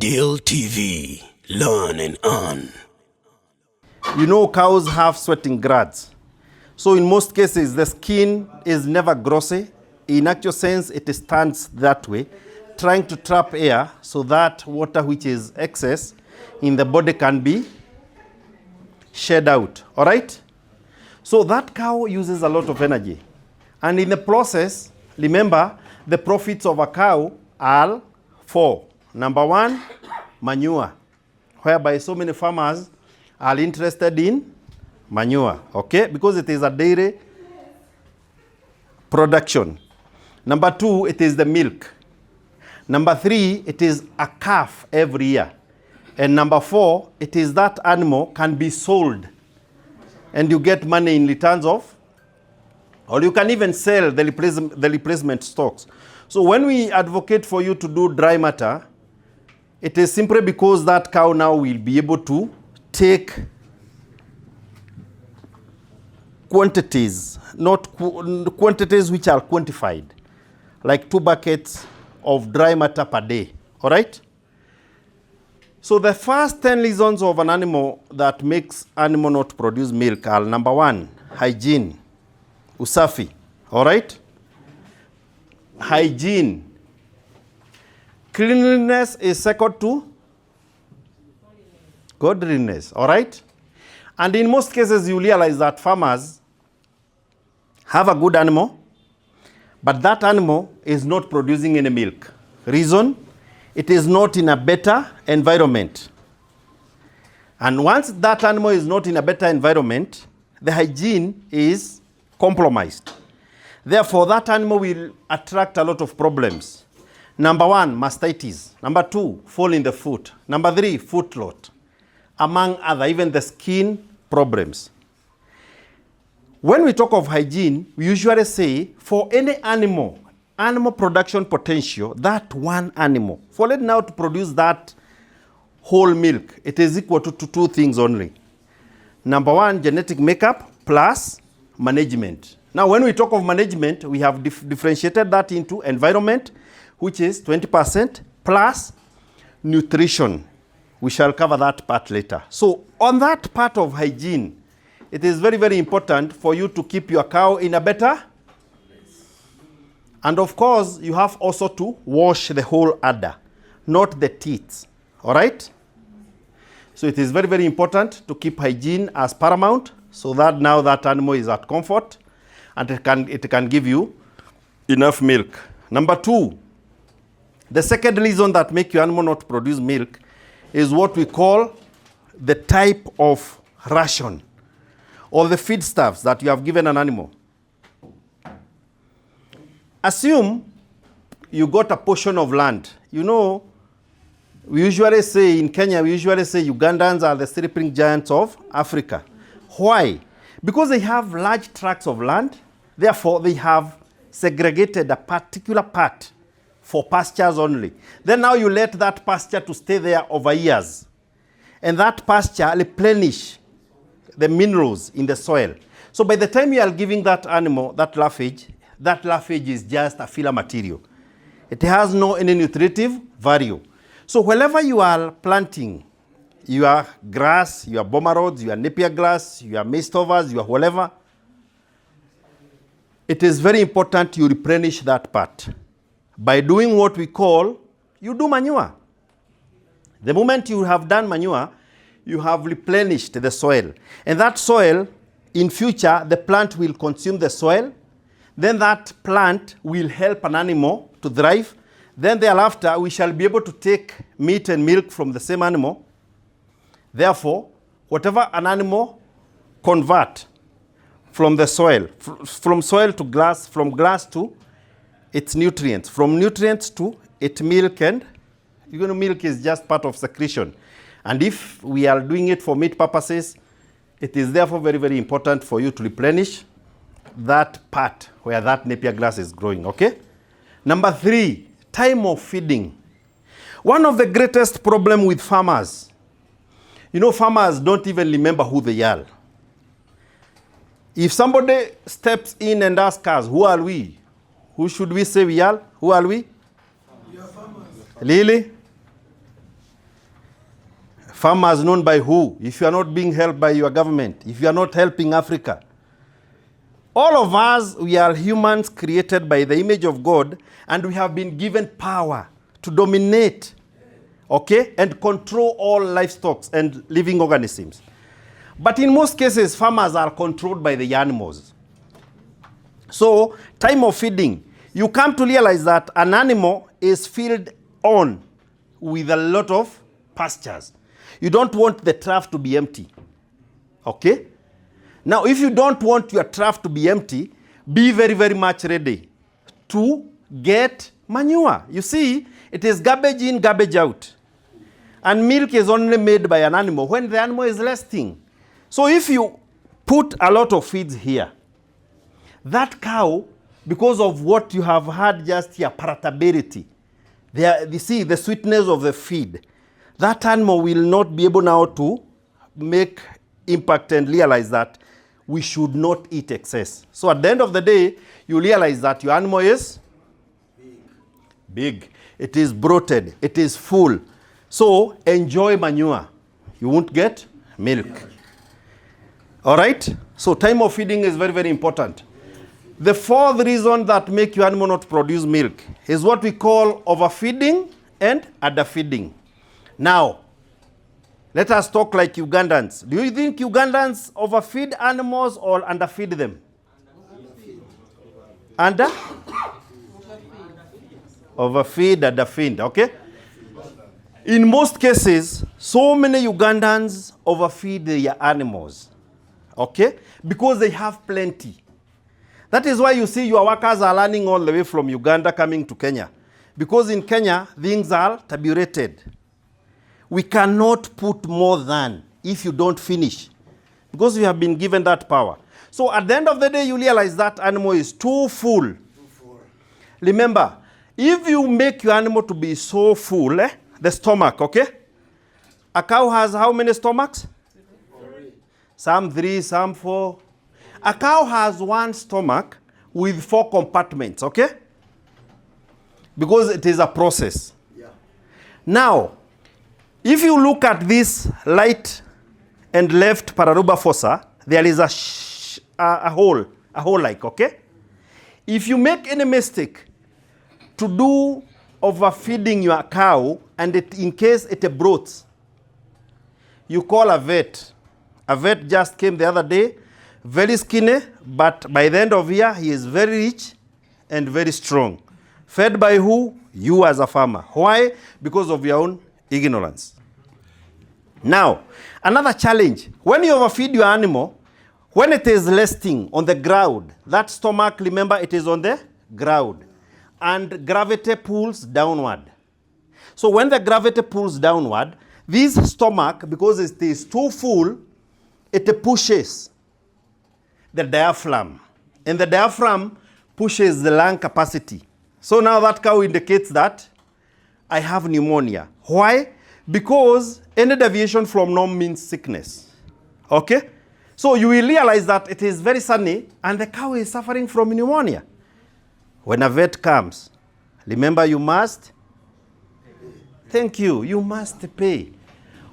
Deal TV, learn and earn. You know, cows have sweating glands. So in most cases, the skin is never glossy. In actual sense, it stands that way, trying to trap air so that water which is excess in the body can be shed out, all right? So that cow uses a lot of energy. And in the process, remember, the profits of a cow are four. Number one, manure, whereby so many farmers are interested in manure, okay? Because it is a dairy production. Number two, it is the milk. Number three, it is a calf every year. And number four, it is that animal can be sold and you get money in returns of, or you can even sell the replacement stocks. So when we advocate for you to do dry matter, it is simply because that cow now will be able to take quantities, not quantities which are quantified, like 2 buckets of dry matter per day, all right? So the first 10 reasons of an animal that makes animal not produce milk are: number one, hygiene, usafi, all right? Hygiene. Cleanliness is second to godliness, all right? And in most cases, you realize that farmers have a good animal, but that animal is not producing any milk. Reason? It is not in a better environment. And once that animal is not in a better environment, the hygiene is compromised. Therefore, that animal will attract a lot of problems. Number one, mastitis. Number two, fall in the foot. Number three, foot rot. Among other, even the skin problems. When we talk of hygiene, we usually say for any animal production potential, that one animal, for it now to produce that whole milk, it is equal to two things only. Number one, genetic makeup plus management. Now, when we talk of management, we have differentiated that into environment, which is 20%, plus nutrition. We shall cover that part later. So on that part of hygiene, it is very, very important for you to keep your cow in a better. And of course, you have also to wash the whole udder, not the teats, all right? So it is very, very important to keep hygiene as paramount so that now that animal is at comfort and it can give you enough milk. Number two, the second reason that make your animal not produce milk is what we call the type of ration or the feedstuffs that you have given an animal. Assume you got a portion of land. You know, we usually say in Kenya, Ugandans are the sleeping giants of Africa. Why? Because they have large tracts of land. Therefore, they have segregated a particular part for pastures only. Then now you let that pasture to stay there over years. And that pasture replenish the minerals in the soil. So by the time you are giving that animal that roughage is just a filler material. It has no any nutritive value. So wherever you are planting your grass, your boma rods, your napier grass, your maize stovers, your whatever, it is very important you replenish that part by doing what we call, you do manure. The moment you have done manure, you have replenished the soil. And that soil, in future, the plant will consume the soil. Then that plant will help an animal to thrive. Then thereafter, we shall be able to take meat and milk from the same animal. Therefore, whatever an animal convert from the soil, from soil to grass, from grass to its nutrients, from nutrients to its milk, and milk is just part of secretion. And if we are doing it for meat purposes, it is therefore very, very important for you to replenish that part where that napier grass is growing, okay? Number three, time of feeding. One of the greatest problems with farmers, farmers don't even remember who they are. If somebody steps in and asks us, who are we? Who should we say we are? Who are we? We are farmers. Really? Farmers known by who? If you are not being helped by your government, if you are not helping Africa. All of us, we are humans created by the image of God, and we have been given power to dominate, okay, and control all livestock and living organisms. But in most cases, farmers are controlled by the animals. So, time of feeding, you come to realize that an animal is filled on with a lot of pastures. You don't want the trough to be empty, okay? Now, if you don't want your trough to be empty, be very, very much ready to get manure. You see, it is garbage in, garbage out. And milk is only made by an animal when the animal is resting. So if you put a lot of feeds here, that cow, because of what you have had just here, palatability, you see the sweetness of the feed, that animal will not be able now to make impact and realize that we should not eat excess. So at the end of the day, you realize that your animal is big. It is bloated. It is full. So enjoy manure. You won't get milk. All right? So time of feeding is very, very important. The fourth reason that make your animal not produce milk is what we call overfeeding and underfeeding. Now, let us talk like Ugandans. Do you think Ugandans overfeed animals or underfeed them? Under? Overfeed, underfeed, okay? In most cases, so many Ugandans overfeed their animals, okay? Because they have plenty. That is why you see your workers are running all the way from Uganda coming to Kenya. Because in Kenya, things are tabulated. We cannot put more than if you don't finish, because you have been given that power. So at the end of the day, you realize that animal is too full. Remember, if you make your animal to be so full, the stomach, okay? A cow has how many stomachs? 3. Some 3, some 4. A cow has one stomach with 4 compartments, okay? Because it is a process. Yeah. Now, if you look at this right and left pararuba fossa, there is a hole like, okay? If you make any mistake to do overfeeding your cow, and in case it bloats, you call a vet. A vet just came the other day, very skinny, but by the end of the year, he is very rich and very strong. Fed by who? You as a farmer. Why? Because of your own ignorance. Now, another challenge. When you overfeed your animal, when it is resting on the ground, that stomach, remember, it is on the ground. And gravity pulls downward. So when the gravity pulls downward, this stomach, because it is too full, it pushes the diaphragm. And the diaphragm pushes the lung capacity. So now that cow indicates that I have pneumonia. Why? Because any deviation from norm means sickness. Okay? So you will realize that it is very sunny and the cow is suffering from pneumonia. When a vet comes, remember you must? Thank you. You must pay.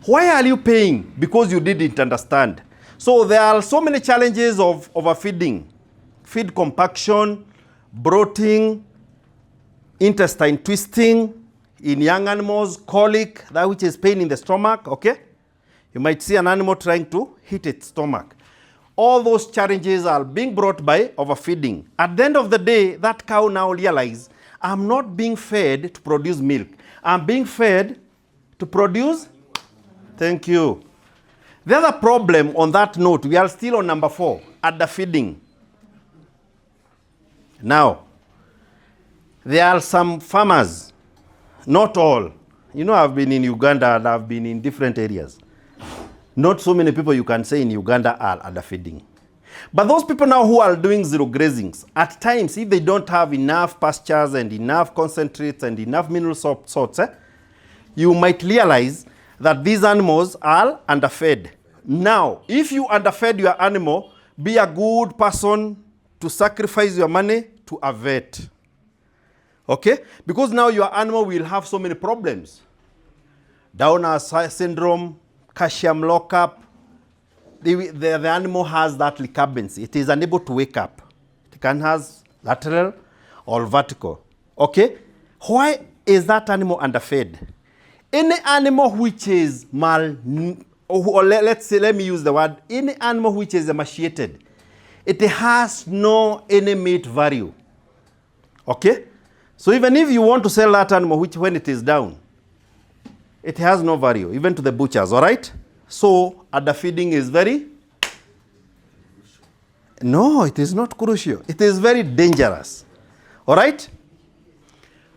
Why are you paying? Because you didn't understand. So there are so many challenges of overfeeding. Feed compaction, bloating, intestine twisting in young animals, colic, that which is pain in the stomach, okay? You might see an animal trying to hit its stomach. All those challenges are being brought by overfeeding. At the end of the day, that cow now realizes, I'm not being fed to produce milk. I'm being fed to produce, thank you. The other problem on that note, we are still on number 4, underfeeding. Now, there are some farmers, not all. You know, I've been in Uganda and I've been in different areas. Not so many people you can say in Uganda are underfeeding. But those people now who are doing zero grazings, at times, if they don't have enough pastures and enough concentrates and enough mineral salts, you might realize that these animals are underfed. Now, if you underfed your animal, be a good person to sacrifice your money to a vet. Okay? Because now your animal will have so many problems. Downer syndrome, calcium lockup, the animal has that recurrency. It is unable to wake up. It can has lateral or vertical. Okay? Why is that animal underfed? Any animal which is or let me use the word, any animal which is emaciated, it has no any meat value. Okay? So even if you want to sell that animal, which when it is down, it has no value, even to the butchers, all right? So underfeeding is no, it is not crucial. It is very dangerous. All right?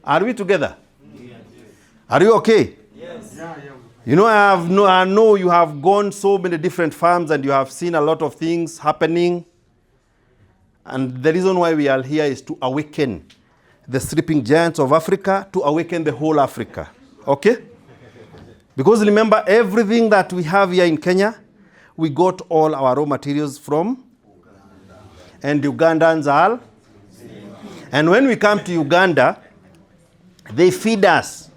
Are we together? Yes. Are you okay? Yes. You know, I know you have gone so many different farms and you have seen a lot of things happening. And the reason why we are here is to awaken the sleeping giants of Africa, to awaken the whole Africa. Okay? Because remember, everything that we have here in Kenya, we got all our raw materials from Uganda. And Ugandans are. And when we come to Uganda, they feed us.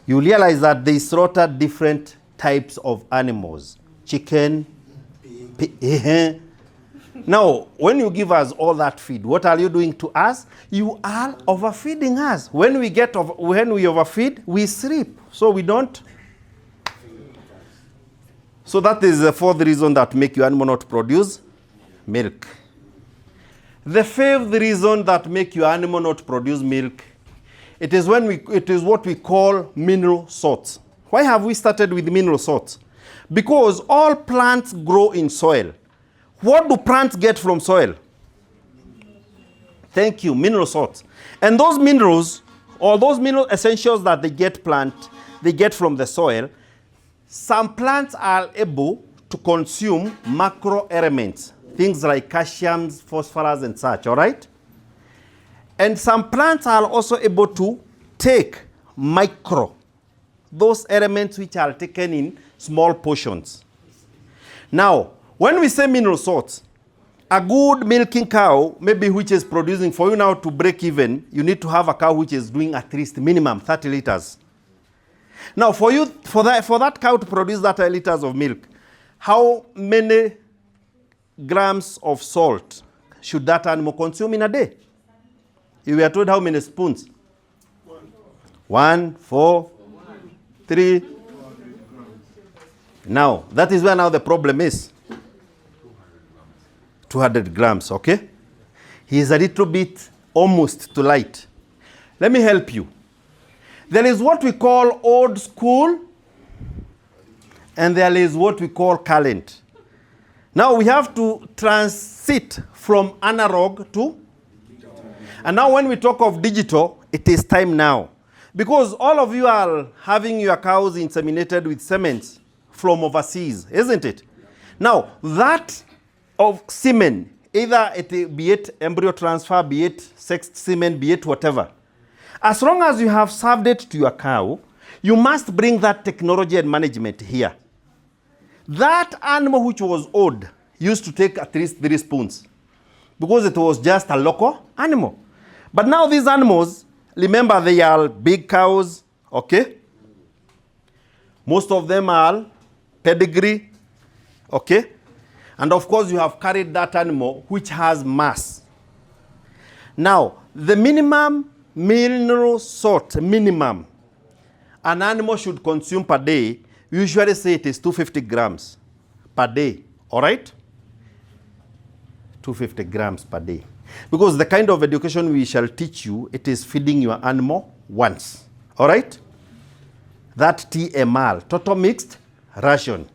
You realize that they slaughter different types of animals. Chicken, pig. Now, when you give us all that feed, what are you doing to us? You are overfeeding us. When we overfeed, we sleep. So we don't. So that is the fourth reason that make your animal not produce milk. The fifth reason that make your animal not produce milk, it is what we call mineral salts. Why have we started with mineral salts? Because all plants grow in soil. What do plants get from soil? Thank you, mineral salts. And those minerals, or those mineral essentials that they get from the soil, some plants are able to consume macro elements, things like calcium, phosphorus, and such, all right? And some plants are also able to take micro, those elements which are taken in small portions. Now, when we say mineral salts, a good milking cow, maybe which is producing, for you now to break even, you need to have a cow which is doing at least minimum 30 liters. Now, for that cow to produce that 30 liters of milk, how many grams of salt should that animal consume in a day? You were told how many spoons? 1, 4, 3. Now, that is where now the problem is. 200 grams, okay? He is a little bit almost too light. Let me help you. There is what we call old school, and there is what we call current. Now we have to transit from analog to, and now when we talk of digital, it is time now. Because all of you are having your cows inseminated with semen from overseas, isn't it? Now, that of semen, either be it embryo transfer, be it sexed semen, be it whatever, as long as you have served it to your cow, you must bring that technology and management here. That animal which was old used to take at least 3 spoons because it was just a local animal. But now these animals, remember, they are big cows, okay? Most of them are pedigree, okay? And of course, you have carried that animal which has mass. Now, the minimum mineral salt, minimum, an animal should consume per day, we usually say it is 250 grams per day, all right? 250 grams per day. Because the kind of education we shall teach you, it is feeding your animal once, all right? That TMR, total mixed ration.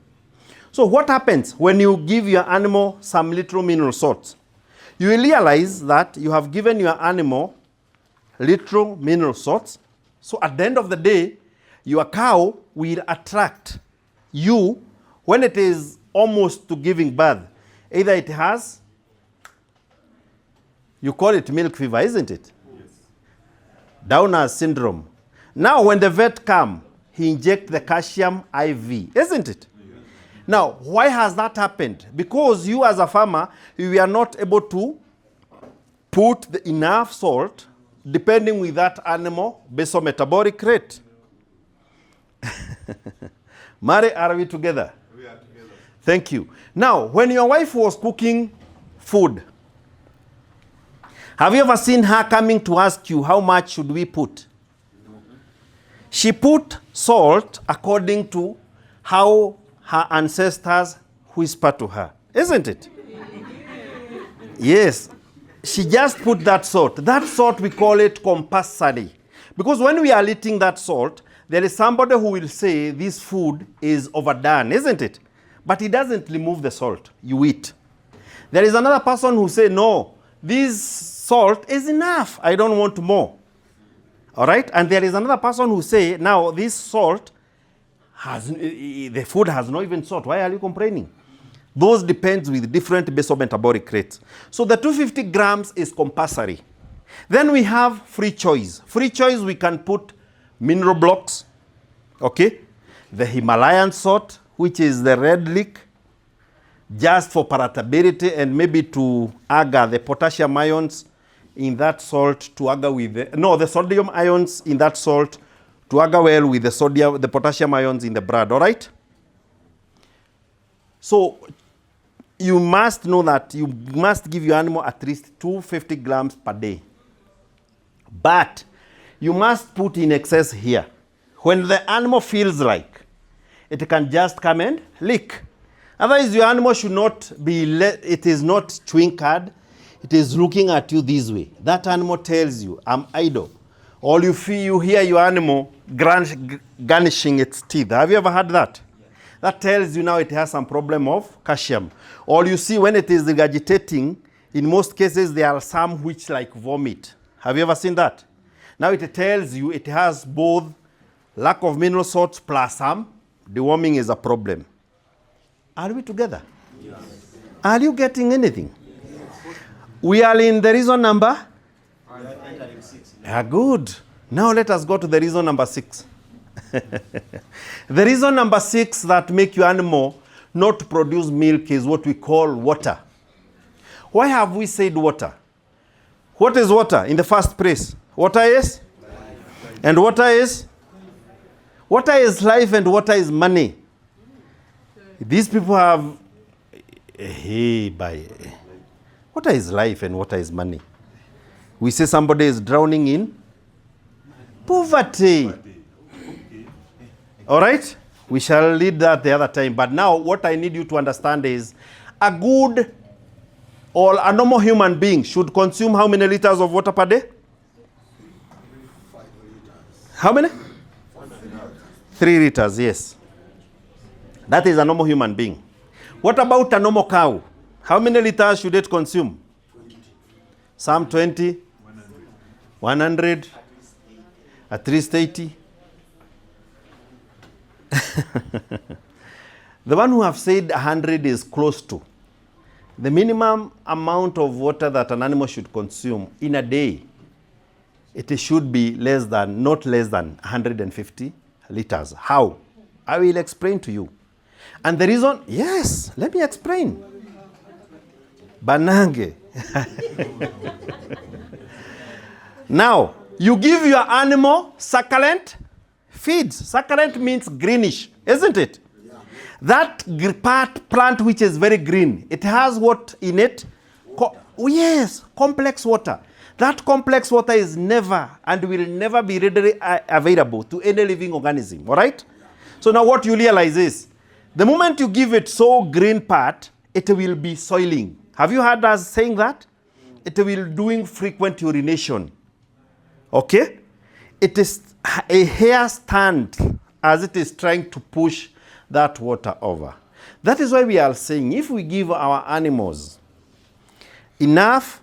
So what happens when you give your animal some little mineral salts? You will realize that you have given your animal little mineral salts. So at the end of the day, your cow will attract you when it is almost to giving birth. Either it has, you call it milk fever, isn't it? Yes. Downer's syndrome. Now when the vet comes, he injects the calcium IV, isn't it? Yes. Now, why has that happened? Because you as a farmer, you are not able to put enough salt depending with that animal based on metabolic rate. Mary, are we together? We are together. Thank you. Now, when your wife was cooking food, have you ever seen her coming to ask you how much should we put? She put salt according to how her ancestors whispered to her, isn't it? Yes. She just put that salt. That salt, we call it compulsory. Because when we are eating that salt, there is somebody who will say this food is overdone, isn't it? But he doesn't remove the salt. You eat. There is another person who say, no, this salt is enough. I don't want more. All right? And there is another person who say, now this salt, the food has not even salt. Why are you complaining? Those depends with different basal metabolic rates. So the 250 grams is compulsory. Then we have free choice. Free choice, we can put mineral blocks, okay? The Himalayan salt, which is the red lick, just for palatability and maybe to agar the potassium ions in that salt to agar with the sodium ions in that salt to agar well with the potassium ions in the blood, all right? So you must know that you must give your animal at least 250 grams per day. But you must put in excess here. When the animal feels like, it can just come and lick. Otherwise, your animal should not be, it is not chewing cud, it is looking at you this way. That animal tells you, I'm idle. Or you hear your animal garnishing its teeth. Have you ever heard that? That tells you now it has some problem of calcium. Or you see when it is regurgitating, in most cases there are some which like vomit. Have you ever seen that? Now it tells you it has both lack of mineral salts plus some deworming is a problem. Are we together? Yes. Are you getting anything? Yes. We are in the reason number? Good. Now let us go to the reason number 6. The reason number 6 that make your animal not produce milk is what we call water. Why have we said water? What is water in the first place? Water is? Life. And water is? Water is life and water is money. These people have, water is life and water is money. We say somebody is drowning in poverty. All right? We shall lead that the other time. But now what I need you to understand is a good or a normal human being should consume how many liters of water per day? 5 liters. How many? 3 liters, yes. That is a normal human being. What about a normal cow? How many liters should it consume? 20. Some 20? 100? At least 80? The one who have said 100 is close to. The minimum amount of water that an animal should consume in a day, it should be not less than 150 liters. How? I will explain to you. And the reason, yes, let me explain. Banange. Now, you give your animal succulent feeds. Succulent means greenish, isn't it? Yeah. That plant which is very green, it has what in it? Yes, complex water. That complex water is never and will never be readily available to any living organism, all right? Yeah. So now what you realize is, the moment you give it so green part, it will be soiling. Have you heard us saying that? It will doing frequent urination. Okay? It is a hair stand as it is trying to push that water over. That is why we are saying if we give our animals enough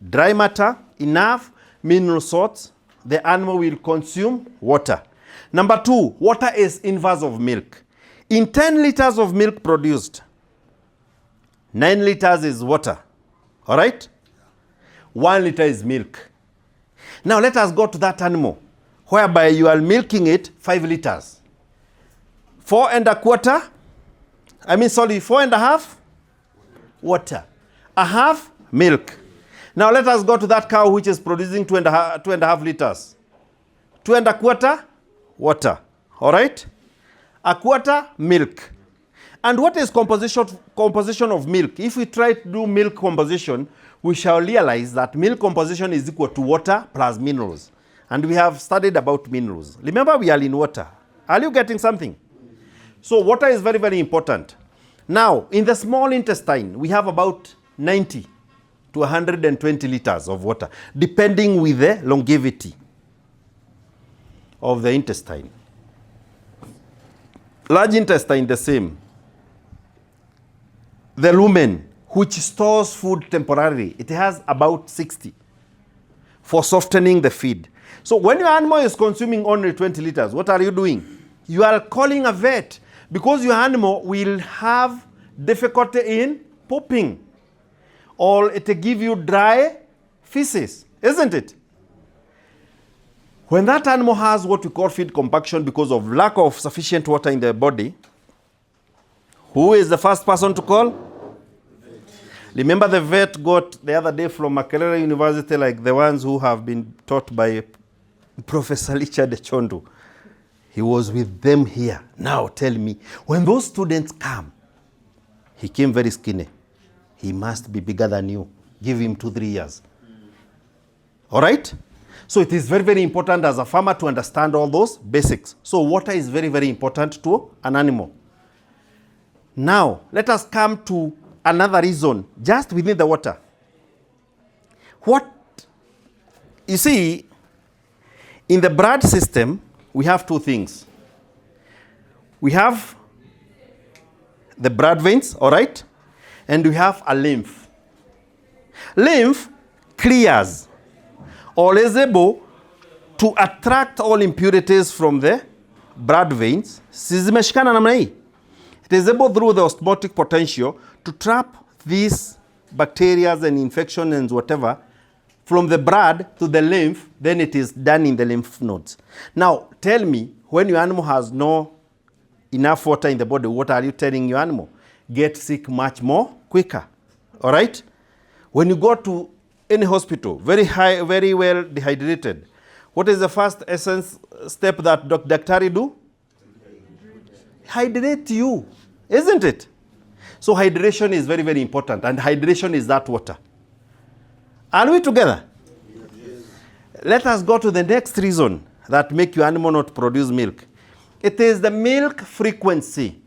dry matter, enough mineral salts, the animal will consume water. Number 2, water is inverse of milk. In 10 liters of milk produced, 9 liters is water. All right? 1 liter is milk. Now let us go to that animal whereby you are milking it 5 liters. 4 and a half water. A half milk. Now let us go to that cow which is producing 2 and a half liters. 2 and a quarter water. All right? a quarter milk. And what is composition of milk? If we try to do milk composition, we shall realize that milk composition is equal to water plus minerals. And we have studied about minerals. Remember, we are in water. Are you getting something? So water is very, very important. Now, in the small intestine, we have about 90 to 120 liters of water, depending with the longevity of the intestine. Large intestine, the same. The lumen, which stores food temporarily, it has about 60 for softening the feed. So when your animal is consuming only 20 liters, what are you doing? You are calling a vet because your animal will have difficulty in pooping, or it will give you dry feces, isn't it? When that animal has what we call feed compaction because of lack of sufficient water in the body, who is the first person to call? Remember the vet got the other day from Makerere University, like the ones who have been taught by Professor Richard Chondu. He was with them here. Now tell me, when those students come, he came very skinny. He must be bigger than you. Give him 2-3 years. All right? So it is very, very important as a farmer to understand all those basics. So water is very, very important to an animal. Now, let us come to another reason, just within the water. You see, in the blood system, we have two things. We have the blood veins, all right? And we have a lymph. Lymph clears or is able to attract all impurities from the blood veins. It is able through the osmotic potential to trap these bacteria and infections and whatever from the blood to the lymph, then it is done in the lymph nodes. Now, tell me, when your animal has no enough water in the body, what are you telling your animal? Get sick much more quicker, all right? When you go to any hospital, very well dehydrated, what is the first essence step that Dr. do? Hydrate you, isn't it? So hydration is very, very important, and hydration is that water. Are we together? Yes. Let us go to the next reason that make your animal not produce milk. It is the milk frequency.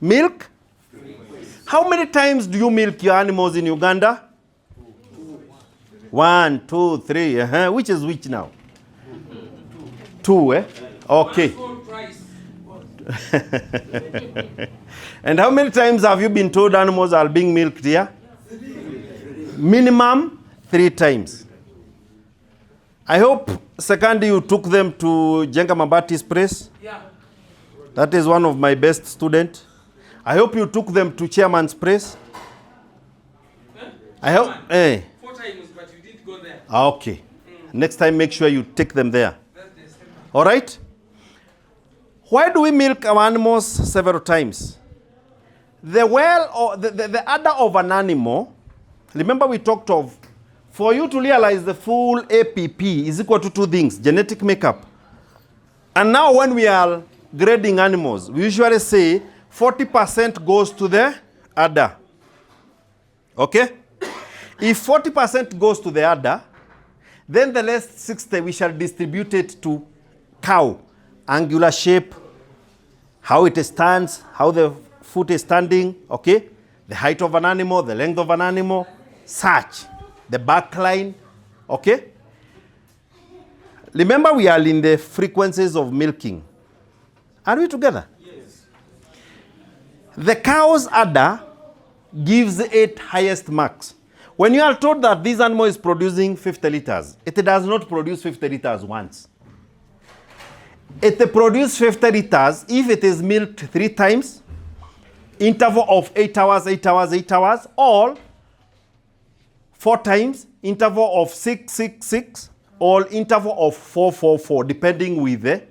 Milk? Frequency. How many times do you milk your animals in Uganda? 1, 2, 3. Which is which now? 2, eh? Okay. And how many times have you been told animals are being milked here? 3. Minimum 3 times. I hope second you took them to Jenga Mabati's place. Yeah. That is one of my best students. I hope you took them to Chairman's place. I hope. 4 times, but you didn't go there. Okay. Next time, make sure you take them there. All right? Why do we milk our animals several times? The well or the udder of an animal, remember we talked of, for you to realize the full APP is equal to 2 things, genetic makeup. And now when we are grading animals, we usually say 40% goes to the udder. Okay? If 40% goes to the udder, then the last 60 we shall distribute it to cow. Angular shape, how it stands, how the foot is standing, okay? The height of an animal, the length of an animal, such. The back line, okay? Remember, we are in the frequencies of milking. Are we together? Yes. The cow's udder gives it highest marks. When you are told that this animal is producing 50 liters, it does not produce 50 liters once. It produces 50 liters if it is milked 3 times, interval of 8 hours, 8 hours, 8 hours, or 4 times, interval of 6, 6, 6, or interval of 4, 4, 4, depending with the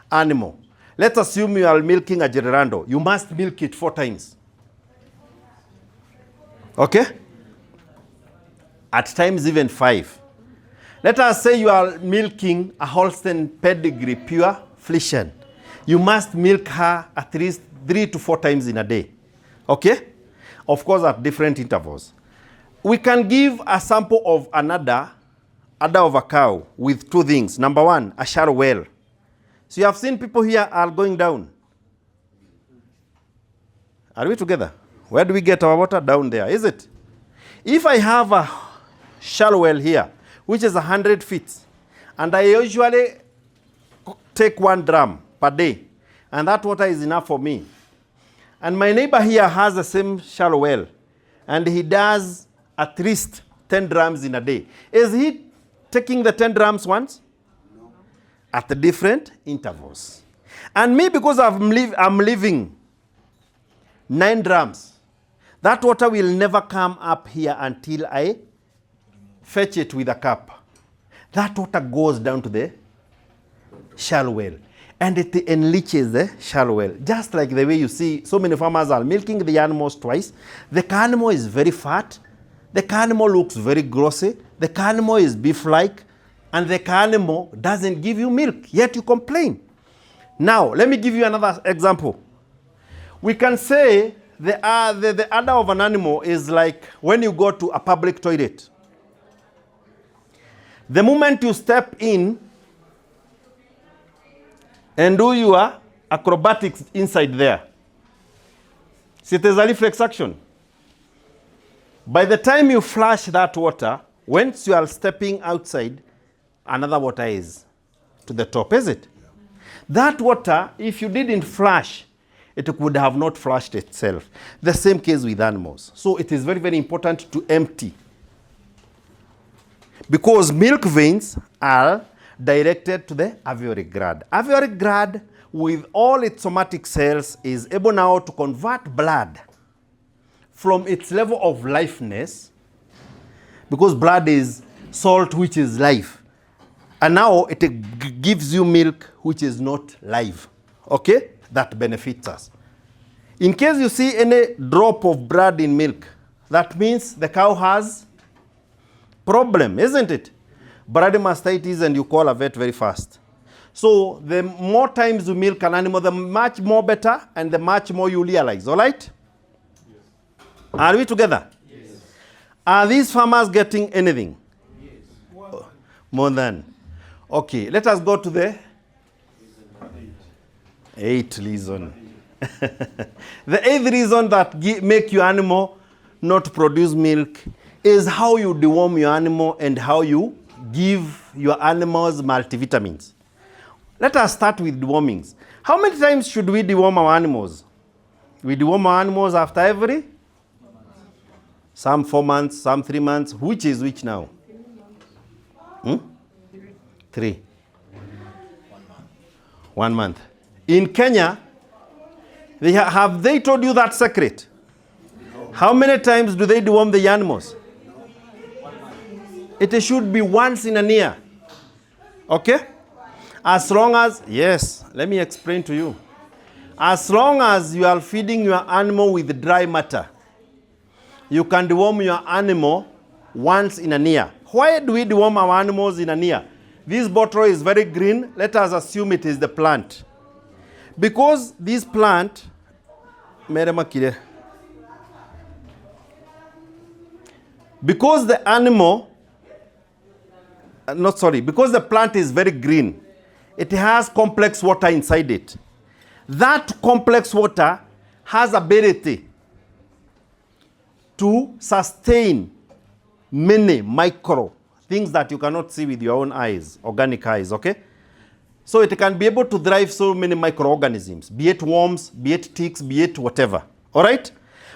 animal. Let's assume you are milking a Gerarando. You must milk it 4 times. Okay? At times even 5. Let us say you are milking a Holstein pedigree pure Friesian. You must milk her at least 3 to 4 times in a day. Okay? Of course, at different intervals. We can give a sample of an udder of a cow with 2 things. Number 1, a shallow well. So you have seen people here are going down. Are we together? Where do we get our water? Down there, is it? If I have a shallow well here, which is 100 feet, and I usually take 1 drum per day, and that water is enough for me, and my neighbor here has the same shallow well, and he does at least 10 drums in a day. Is he taking the 10 drums once? No. At the different intervals. And me, because I'm leaving 9 drums, that water will never come up here until I fetch it with a cup. That water goes down to the shallow well, and it enriches the shallow well. Just like the way you see so many farmers are milking the animals twice. The animal is very fat. The animal looks very grossy. The animal is beef-like, and the animal doesn't give you milk, yet you complain. Now, let me give you another example. We can say the udder of an animal is like when you go to a public toilet. The moment you step in and do your acrobatics inside there, see, there's a reflex action. By the time you flush that water, once you are stepping outside, another water is to the top, is it? Yeah. That water, if you didn't flush, it would have not flushed itself. The same case with animals. So it is very, very important to empty, because milk veins are directed to the alveolar gland. Alveolar gland, with all its somatic cells, is able now to convert blood from its level of lifeness, because blood is salt, which is life, and now it gives you milk, which is not live. Okay? That benefits us. In case you see any drop of blood in milk, that means the cow has problem, isn't it? Blood mastitis, and you call a vet very fast. So the more times you milk an animal, the much more better, and the much more you realize. All right? Yes. Are we together? Yes. Are these farmers getting anything? Yes. More than. Okay, let us go to the 8th reason. The 8th reason that make your animal not produce milk is how you deworm your animal and how you give your animals multivitamins. Let us start with dewormings. How many times should we deworm our animals? We deworm our animals after every? Some 4 months, some 3 months. Which is which now? 3. 1 month. In Kenya, have they told you that secret? No. How many times do they deworm the animals? No. It should be once in a year. Okay? As long as, yes, let me explain to you. As long as you are feeding your animal with dry matter, you can deworm your animal once in a year. Why do we deworm our animals in a year? This bottle is very green. Let us assume it is the plant. Because this plant, because the animal, because the plant is very green, it has complex water inside it. That complex water has ability to sustain many micro things that you cannot see with your own eyes, organic eyes, okay? So it can be able to drive so many microorganisms, be it worms, be it ticks, be it whatever, all right?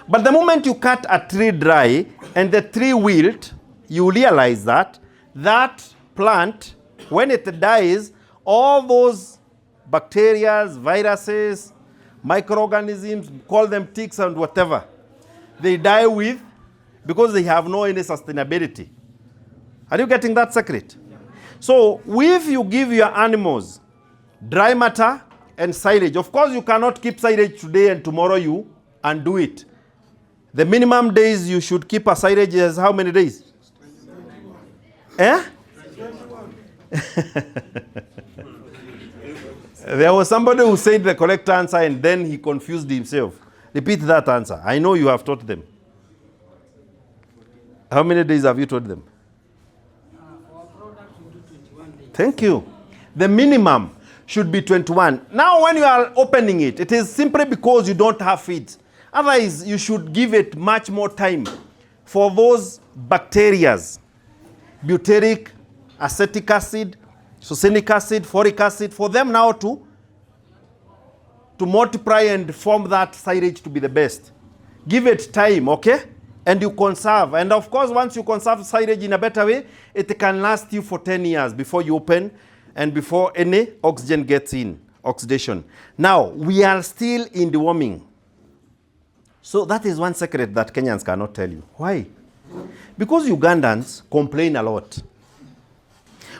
But the moment you cut a tree dry and the tree wilt, you realize that that plant, when it dies, all those bacteria, viruses, microorganisms, call them ticks and whatever, they die with, because they have no any sustainability. Are you getting that secret? Yeah. So if you give your animals dry matter and silage, of course you cannot keep silage today and tomorrow you undo it. The minimum days you should keep a silage is how many days? 21. Eh? There was somebody who said the correct answer and then he confused himself. Repeat that answer. I know you have taught them. How many days have you taught them? For our product, we do 21 days. Thank you. The minimum should be 21. Now, when you are opening it, it is simply because you don't have feed. Otherwise, you should give it much more time for those bacteria, butyric, acetic acid, succinic acid, folic acid, for them now to multiply and form that silage to be the best. Give it time, okay? And you conserve. And of course, once you conserve silage in a better way, it can last you for 10 years before you open and before any oxygen gets in, oxidation. Now, we are still in deworming. So that is one secret that Kenyans cannot tell you. Why? Because Ugandans complain a lot.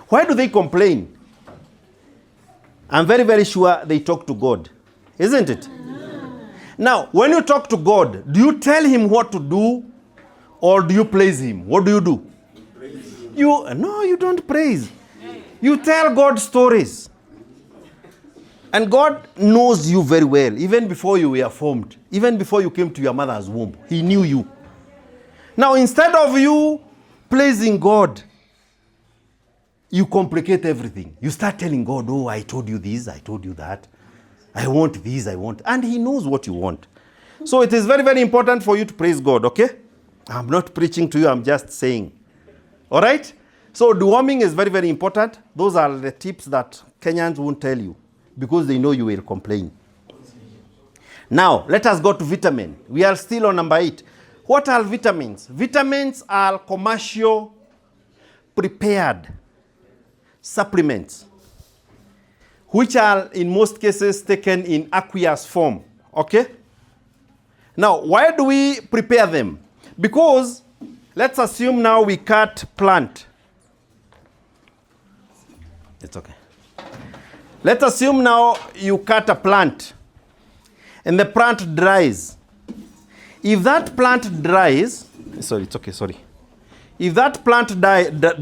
Why do they complain? I'm very, very sure they talk to God. Isn't it? Now, when you talk to God, do you tell him what to do or do you praise him? What do you do? No, you don't praise. You tell God stories. And God knows you very well, even before you were formed, even before you came to your mother's womb. He knew you. Now, instead of you praising God, you complicate everything. You start telling God, oh, I told you this, I told you that. I want this, I want. And he knows what you want. So it is very, very important for you to praise God, okay? I'm not preaching to you, I'm just saying. All right? So deworming is very, very important. Those are the tips that Kenyans won't tell you because they know you will complain. Now, let us go to vitamin. We are still on number 8. What are vitamins? Vitamins are commercial prepared supplements, which are in most cases taken in aqueous form, okay? Now, why do we prepare them? Because let's assume now we cut plant. It's okay. Let's assume now you cut a plant and the plant dries. If that plant dries, sorry, it's okay, sorry. If that plant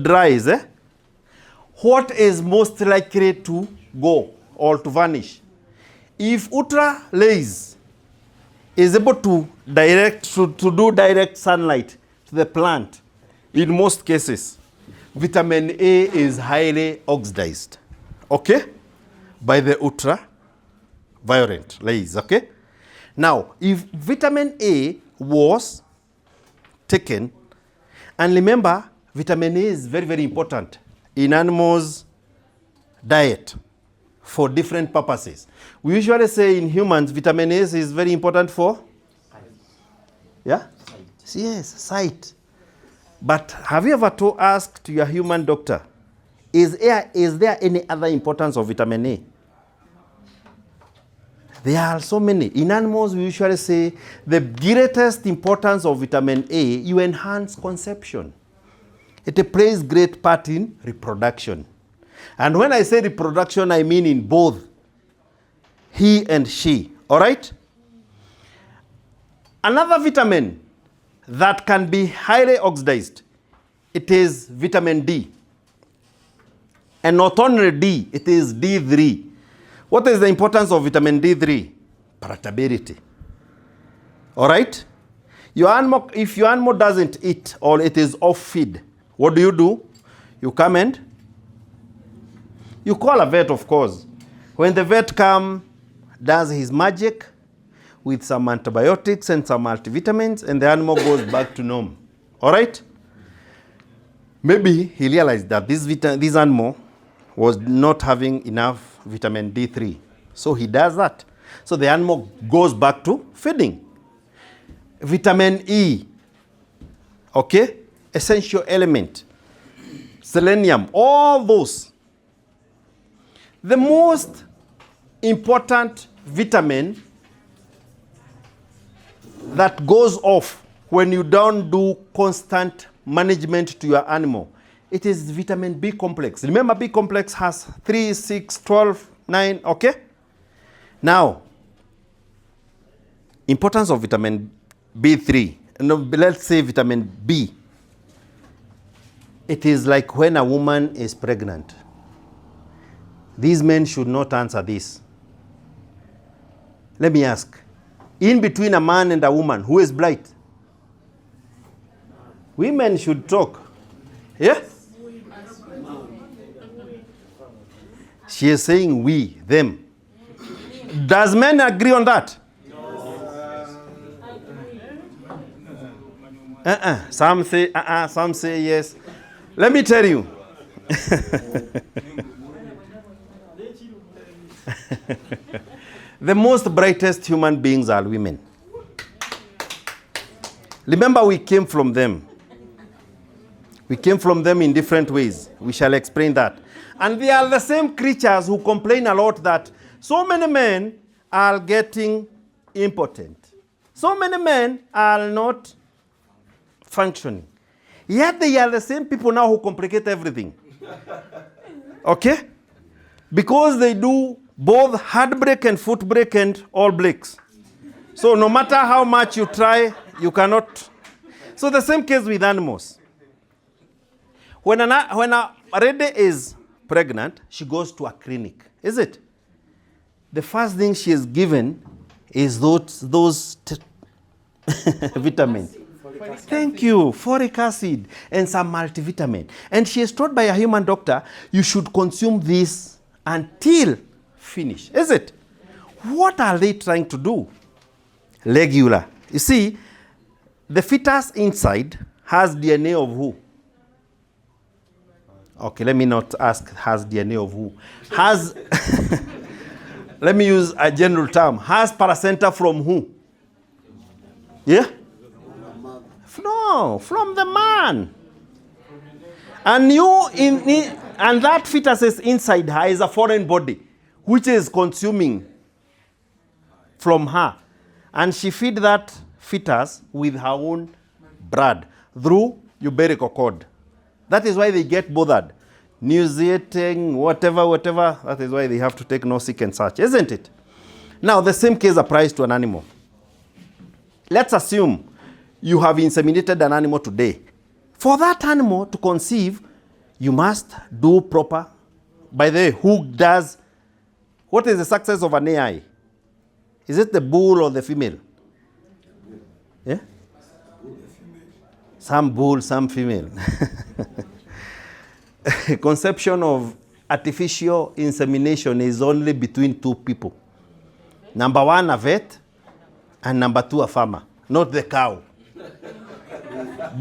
dries, what is most likely to go or to vanish? If ultra-lays is able to do direct sunlight to the plant, in most cases, vitamin A is highly oxidized, okay, by the ultraviolet rays, okay? Now, if vitamin A was taken, and remember, vitamin A is very, very important in animals' diet for different purposes. We usually say in humans, vitamin A is very important for? Yeah? Sight. Yes, sight. But have you ever asked your human doctor, is there any other importance of vitamin A? There are so many. In animals, we usually say the greatest importance of vitamin A, you enhance conception. It plays great part in reproduction. And when I say reproduction, I mean in both he and she. All right? Another vitamin that can be highly oxidized, it is vitamin D. And not only D, it is D3. What is the importance of vitamin D3? Palatability. All right? If your animal doesn't eat or it is off feed, what do? You come and you call a vet, of course. When the vet comes, does his magic with some antibiotics and some multivitamins, and the animal goes back to normal. All right? Maybe he realized that this animal was not having enough vitamin D3. So he does that. So the animal goes back to feeding. Vitamin E, okay? Essential element. Selenium, all those. The most important vitamin that goes off when you don't do constant management to your animal, it is vitamin B complex. Remember, B complex has 3, 6, 12, 9, okay? Now, importance of vitamin B3, let's say vitamin B. It is like when a woman is pregnant. These men should not answer this. Let me ask. In between a man and a woman, who is blight? Women should talk. Yeah? She is saying we, them. Does men agree on that? Some say some say yes. Let me tell you. The most brightest human beings are women. Remember, we came from them. We came from them in different ways. We shall explain that. And they are the same creatures who complain a lot that so many men are getting impotent. So many men are not functioning. Yet they are the same people now who complicate everything. Okay? Because they do both hard break and foot break and all breaks. So no matter how much you try, you cannot. So the same case with animals. When a lady is pregnant, she goes to a clinic. Is it? The first thing she is given is those vitamins. Thank you. Folic acid and some multivitamin. And she is told by a human doctor, you should consume this until finish. Is it? What are they trying to do? Regular. You see, the fetus inside has DNA of who? Okay, let me not ask has DNA of who. Has, let me use a general term. Has placenta from who? Yeah? No, from the man. And and that fetus is inside her is a foreign body, which is consuming from her. And she feed that fetus with her own blood through umbilical cord. That is why they get bothered. Nauseating, whatever. That is why they have to take Nosic and such, isn't it? Now, the same case applies to an animal. Let's assume you have inseminated an animal today. For that animal to conceive, you must do proper. By the way, who does? What is the success of an AI? Is it the bull or the female? Yeah? Some bull, some female. Conception of artificial insemination is only between two people. Number one, a vet, and number two, a farmer, not the cow.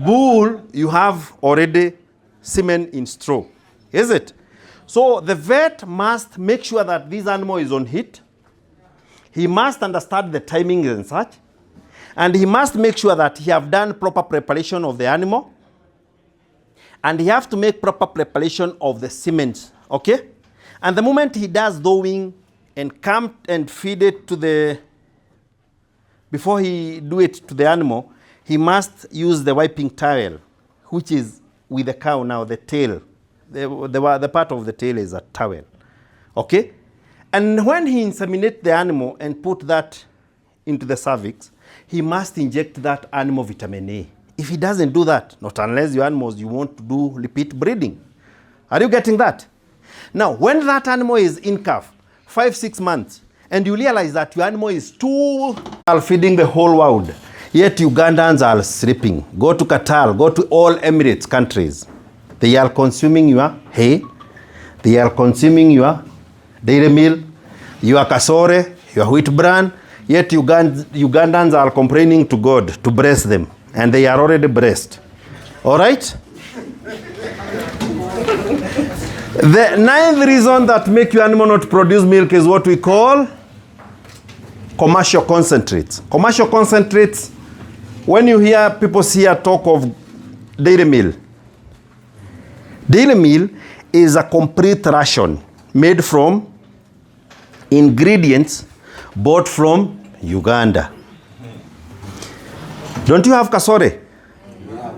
Bull, you have already semen in straw, is it? So the vet must make sure that this animal is on heat. He must understand the timing and such. And he must make sure that he have done proper preparation of the animal. And he have to make proper preparation of the semen, okay? And the moment he does thawing and come and feed it to the, before he do it to the animal, he must use the wiping towel, which is with the cow now, the tail. The part of the tail is a towel, okay? And when he inseminates the animal and put that into the cervix, he must inject that animal vitamin A. If he doesn't do that, not unless your animals you want to do repeat breeding. Are you getting that? Now, when that animal is in calf, 5-6 months, and you realize that your animal is too feeding the whole world, yet Ugandans are sleeping. Go to Qatar, go to all Emirates countries. They are consuming your hay, they are consuming your dairy meal, your kasore, your wheat bran, yet Ugandans are complaining to God to bless them. And they are already blessed. All right? The ninth reason that make your animal not produce milk is what we call commercial concentrates. Commercial concentrates, when you hear people here talk of dairy meal is a complete ration made from ingredients bought from Uganda. Don't you have kasore? Yeah.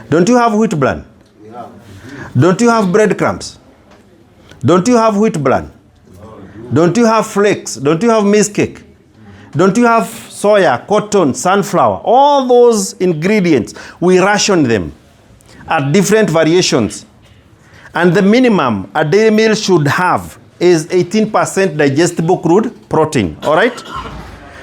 Don't you have wheat bran? Yeah. Don't you have breadcrumbs? Don't you have wheat bran? Don't you have flakes? Don't you have maize cake? Don't you have soya, cotton, sunflower? All those ingredients, we ration them at different variations. And the minimum a dairy meal should have is 18% digestible crude protein, all right?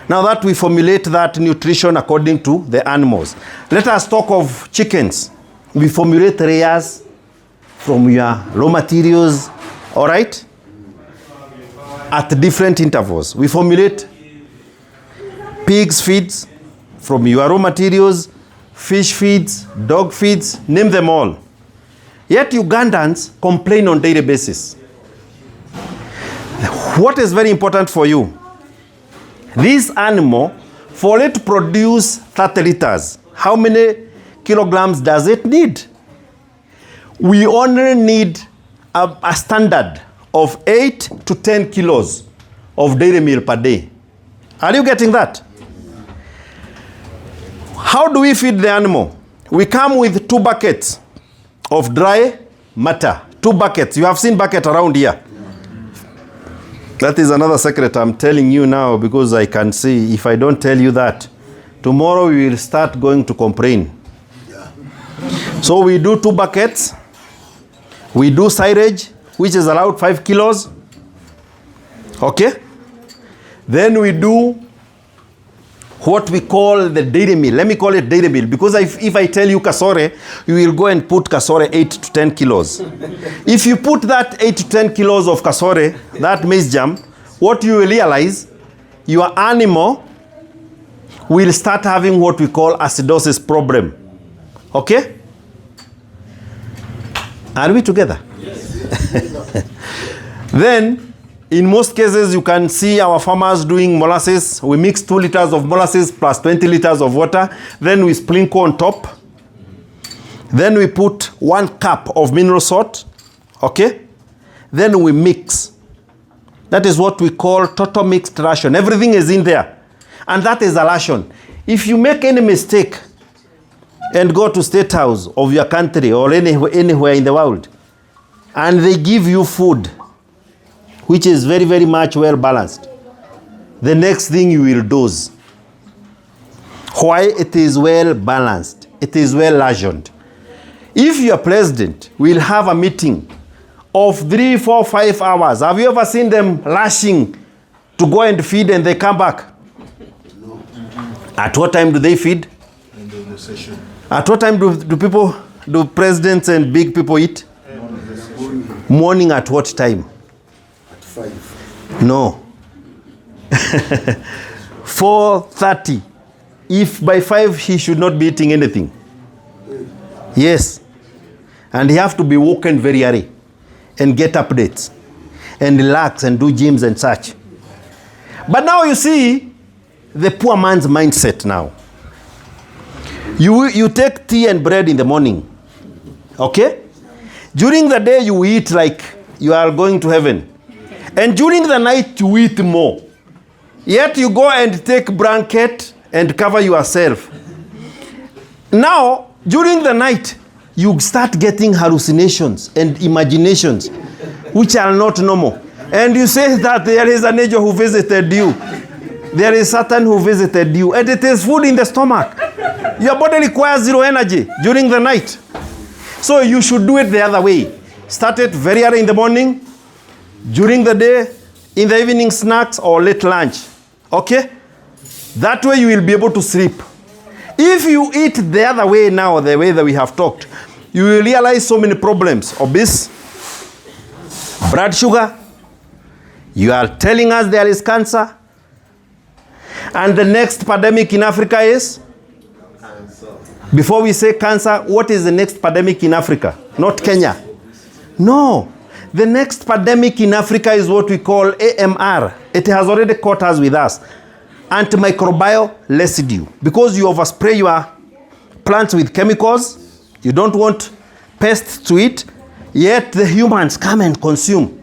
Now that we formulate that nutrition according to the animals. Let us talk of chickens. We formulate layers from your raw materials, all right? At different intervals. We formulate pigs feeds from your raw materials, fish feeds, dog feeds, name them all. Yet Ugandans complain on daily basis. What is very important for you? This animal, for it to produce 30 liters, how many kilograms does it need? We only need a standard of 8 to 10 kilos of dairy meal per day. Are you getting that? How do we feed the animal? We come with 2 buckets of dry matter. 2 buckets. You have seen bucket around here. That is another secret I'm telling you now because I can see if I don't tell you that, tomorrow we will start going to complain. So we do 2 buckets. We do silage, which is allowed 5 kilos. Okay? Then we do what we call the dairy meal. Let me call it dairy meal because if I tell you kasore, you will go and put kasore 8 to 10 kilos. If you put that 8 to 10 kilos of kasore, that maize jam, what you will realize, your animal will start having what we call acidosis problem. Okay? Are we together? Yes. Then, in most cases, you can see our farmers doing molasses. We mix 2 liters of molasses plus 20 liters of water. Then we sprinkle on top. Then we put 1 cup of mineral salt. Okay? Then we mix. That is what we call total mixed ration. Everything is in there. And that is a ration. If you make any mistake and go to State House of your country or anywhere in the world, and they give you food which is very, very much well balanced, the next thing you will dose. Why? It is well balanced. It is well rationed. If your president will have a meeting of 3, 4, 5 hours, have you ever seen them rushing to go and feed and they come back? No. At what time do they feed? And then the session. At what time do presidents and big people eat? Morning at what time? At 5. No. 4:30. If by 5 he should not be eating anything. Yes. And he have to be woken very early and get updates and relax and do gyms and such. But now you see the poor man's mindset now. You take tea and bread in the morning. Okay? During the day you eat like you are going to heaven. And during the night you eat more. Yet you go and take blanket and cover yourself. Now, during the night, you start getting hallucinations and imaginations which are not normal. And you say that there is an angel who visited you. There is Satan who visited you. And it is food in the stomach. Your body requires zero energy during the night. So you should do it the other way. Start it very early in the morning, during the day, in the evening snacks or late lunch. Okay? That way you will be able to sleep. If you eat the other way now, the way that we have talked, you will realize so many problems. Obese, blood sugar. You are telling us there is cancer. And the next pandemic in Africa is? Cancer. Before we say cancer, what is the next pandemic in Africa? Not Kenya. No. The next pandemic in Africa is what we call AMR. It has already caught us with us. Antimicrobial residue. Because you overspray your plants with chemicals, you don't want pests to eat, yet the humans come and consume.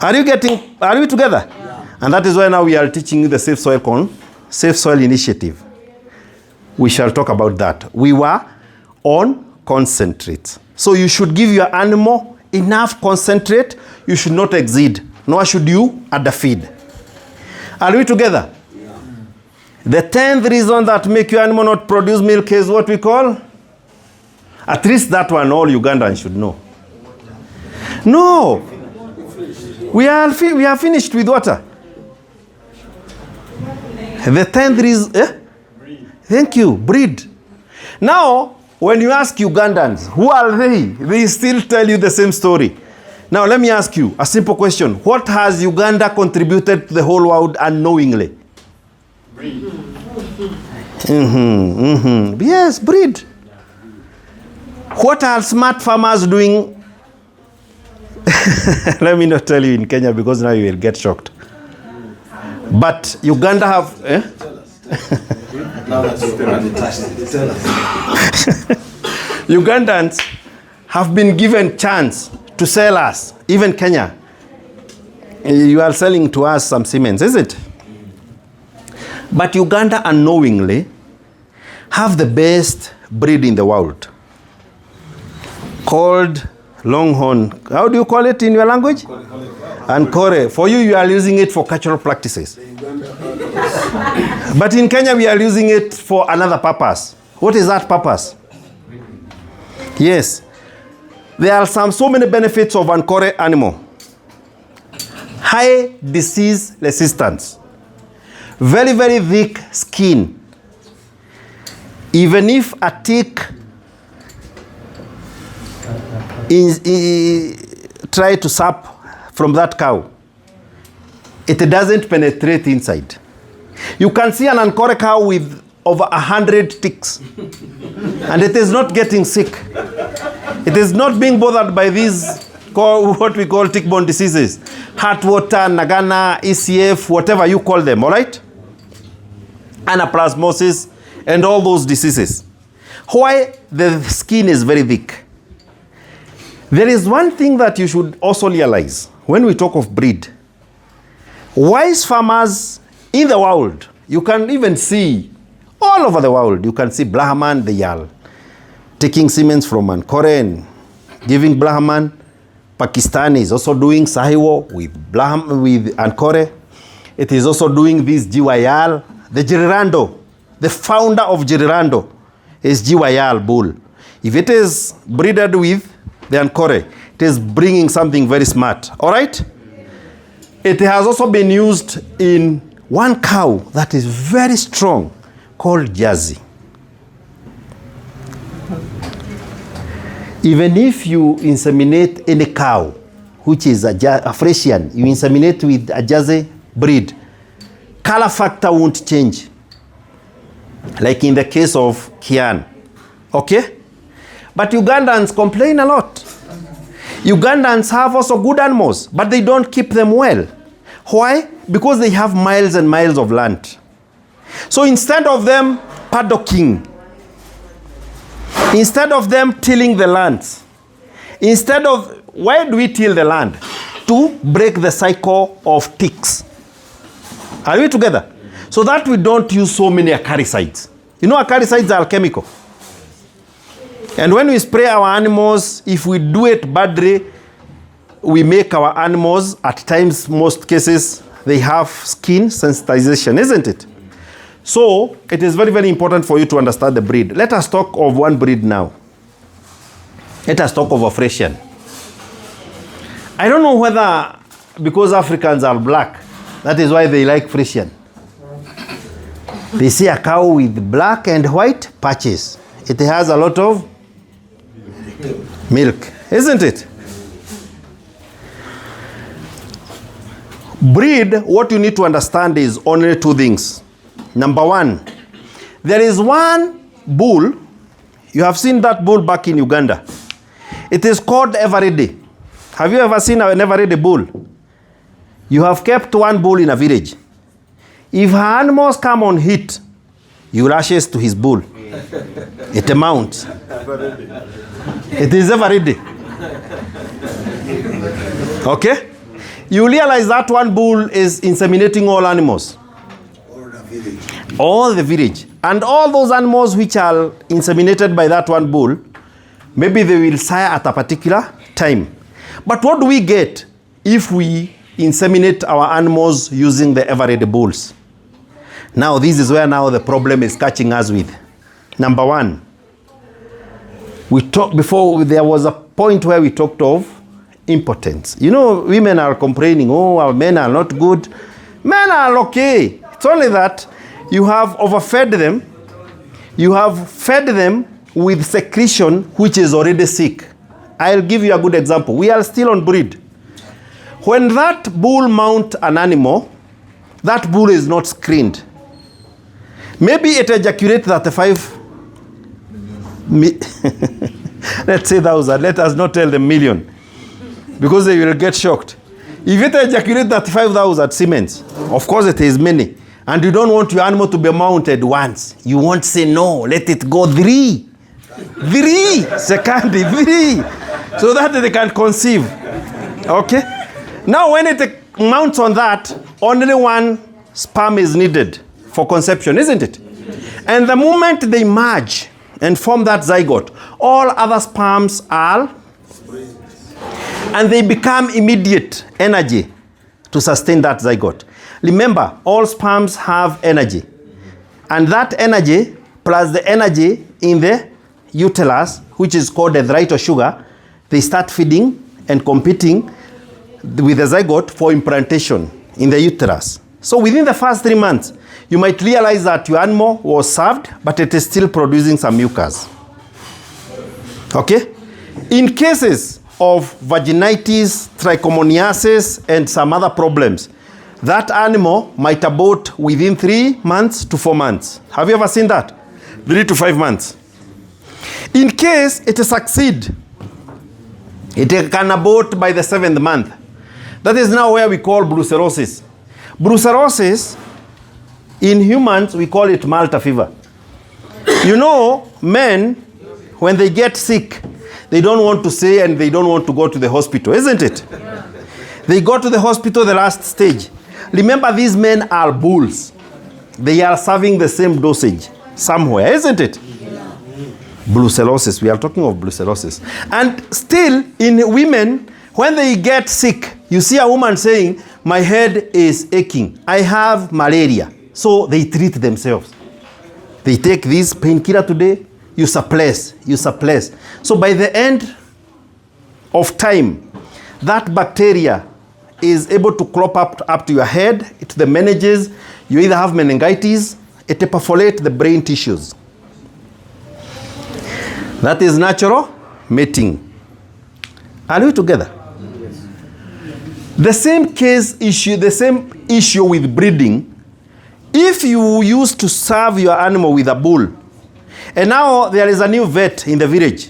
Are you together? Yeah. And that is why now we are teaching you the Safe Soil Initiative. We shall talk about that. We were on concentrate. So you should give your animal enough concentrate. You should not exceed, nor should you underfeed. Are we together? Yeah. The 10th reason that make your animal not produce milk is what we call, at least that one all Ugandans should know. No. We are finished with water. The 10th is thank you, breed. Now, when you ask Ugandans, who are they still tell you the same story. Now, let me ask you a simple question. What has Uganda contributed to the whole world unknowingly? Breed. Yes, breed. What are smart farmers doing? Let me not tell you in Kenya because now you will get shocked. But Uganda have... Now that you've already touched it, tell us. Ugandans have been given chance to sell us, even Kenya. You are selling to us some Siemens, is it? But Uganda unknowingly have the best breed in the world called Longhorn. How do you call it in your language? Ankore. For you, you are using it for cultural practices. But in Kenya, we are using it for another purpose. What is that purpose? Yes. There are so many benefits of Ankore animal. High disease resistance. Very, very thick skin. Even if a tick try to sap from that cow, it doesn't penetrate inside. You can see an Ankore cow with over 100 ticks, and it is not getting sick. It is not being bothered by these, what we call tick-borne diseases. Heartwater, Nagana, ECF, whatever you call them, all right? Anaplasmosis, and all those diseases. Why? The skin is very thick. There is one thing that you should also realize when we talk of breed. Wise farmers in the world, you can even see all over the world, you can see Brahman, they are taking Siemens from Ankore and giving Brahman. Pakistan is also doing Sahiwo with Ankore. It is also doing this GYL. The Girirando, the founder of Girirando is GYL bull. If it is breeded with the Ankore, it is bringing something very smart. All right? It has also been used in one cow that is very strong called Jersey. Even if you inseminate any cow, which is a Frisian, you inseminate with a Jersey breed, color factor won't change. Like in the case of Kian. Okay? But Ugandans complain a lot. Ugandans have also good animals, but they don't keep them well. Why? Because they have miles and miles of land. So instead of them paddocking, instead of them tilling the lands, why do we till the land? To break the cycle of ticks. Are we together? So that we don't use so many acaricides. You know, acaricides are chemical. And when we spray our animals, if we do it badly, we make our animals, at times, most cases, they have skin sensitization, isn't it? So, it is very, very important for you to understand the breed. Let us talk of one breed now. Let us talk of a Frisian. I don't know whether, because Africans are black, that is why they like Frisian. They see a cow with black and white patches. It has a lot of milk, isn't it? Breed, what you need to understand is only two things. Number one, there is one bull. You have seen that bull back in Uganda. It is called Eveready. Have you ever seen an Eveready bull? You have kept one bull in a village. If her animals come on heat, you rushes to his bull. It mounts. It is Eveready. Okay? You realize that one bull is inseminating all animals. All the village. And all those animals which are inseminated by that one bull, maybe they will sire at a particular time. But what do we get if we inseminate our animals using the Eveready bulls? Now, this is where now the problem is catching us with. Number one, we talked before, there was a point where we talked of impotence. You know, women are complaining, oh, our men are not good. Men are okay. It's only that you have overfed them. You have fed them with secretion which is already sick. I'll give you a good example. We are still on breed. When that bull mount an animal, that bull is not screened. Maybe it ejaculates 35 let's say 1,000. Let us not tell them million, because they will get shocked. If it ejaculates 35,000 semens, of course it is many, and you don't want your animal to be mounted once. You want to say no, let it go 3 seconds, 3, so that they can conceive. Okay? Now when it mounts on that, only 1 sperm is needed for conception, isn't it? And the moment they merge and form that zygote, all other sperms are, and they become immediate energy to sustain that zygote. Remember, all sperms have energy, and that energy plus the energy in the uterus, which is called erythritol sugar, they start feeding and competing with the zygote for implantation in the uterus. So within the first 3 months, you might realize that your animal was served, but it is still producing some mucus. Okay? In cases of vaginitis, trichomoniasis, and some other problems, that animal might abort within 3 months to 4 months. Have you ever seen that? 3 to 5 months. In case it succeeds, it can abort by the 7th month. That is now where we call brucellosis. Brucellosis, in humans, we call it Malta fever. You know, men, when they get sick, they don't want to say and they don't want to go to the hospital, isn't it? They go to the hospital the last stage. Remember, these men are bulls. They are serving the same dosage somewhere, isn't it? Brucellosis, we are talking of brucellosis. And still, in women, when they get sick, you see a woman saying, my head is aching, I have malaria. So they treat themselves. They take this painkiller today, you suppress. So by the end of time, that bacteria is able to crop up to your head, to the meninges. You either have meningitis, it perforates the brain tissues. That is natural mating. Are we together? Yes. The same issue with breeding. If you used to serve your animal with a bull, and now there is a new vet in the village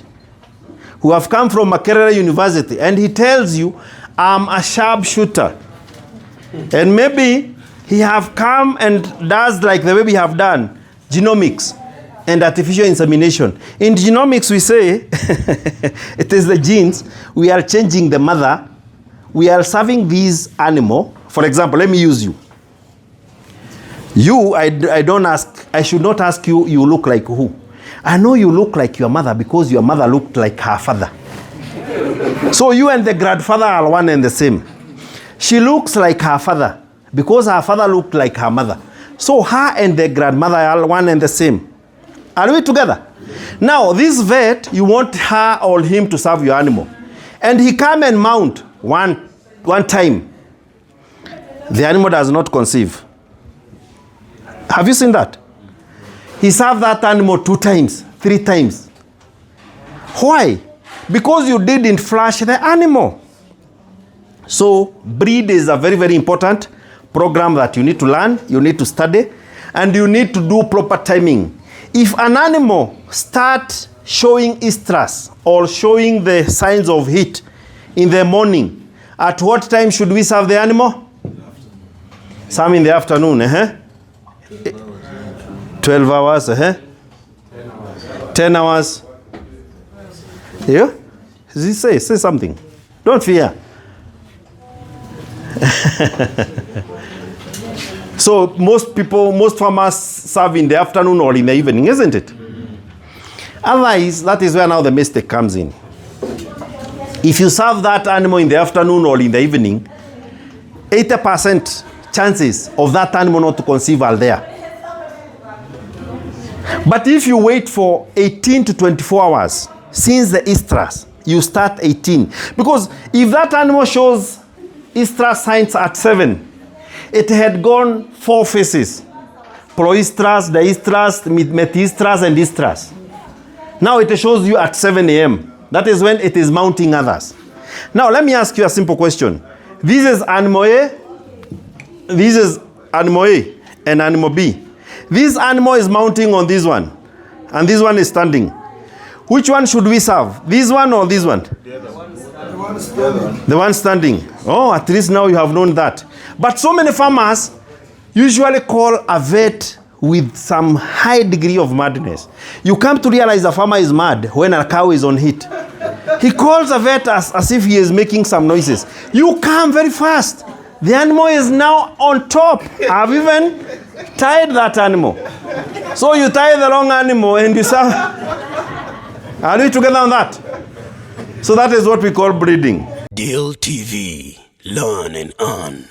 who have come from Makerere University, and he tells you, I'm a sharpshooter. And maybe he have come and does like the way we have done, genomics and artificial insemination. In genomics, we say, it is the genes, we are changing the mother, we are serving these animal. For example, let me use you. You, I should not ask you, you look like who? I know you look like your mother because your mother looked like her father. So you and the grandfather are one and the same. She looks like her father because her father looked like her mother. So her and the grandmother are one and the same. Are we together? Now, this vet, you want her or him to serve your animal. And he come and mount one time. The animal does not conceive. Have you seen that? He served that animal 2 times, 3 times. Why? Because you didn't flush the animal. So, breed is a very, very important program that you need to learn, you need to study, and you need to do proper timing. If an animal starts showing estrus or showing the signs of heat in the morning, at what time should we serve the animal? Some in the afternoon, 12 hours, 10 hours. Yeah? Say something. Don't fear. So most farmers serve in the afternoon or in the evening, isn't it? Otherwise, that is where now the mistake comes in. If you serve that animal in the afternoon or in the evening, 80% chances of that animal not to conceive are there. But if you wait for 18 to 24 hours since the estrus, you start 18. Because if that animal shows estrus signs at 7, it had gone 4 phases. Proestrus, diestrus, methestrus, and estrus. Now it shows you at 7 a.m. That is when it is mounting others. Now let me ask you a simple question. This is animal A, this is animal A, and animal B. This animal is mounting on this one, and this one is standing. Which one should we serve? This one or this one? The one standing. Oh, at least now you have known that. But so many farmers usually call a vet with some high degree of madness. You come to realize a farmer is mad when a cow is on heat. He calls a vet as if he is making some noises. You come very fast. The animal is now on top. I've even tied that animal. So you tie the wrong animal and you serve. Are we together on that? So that is what we call breeding. Deal TV. Learn and earn.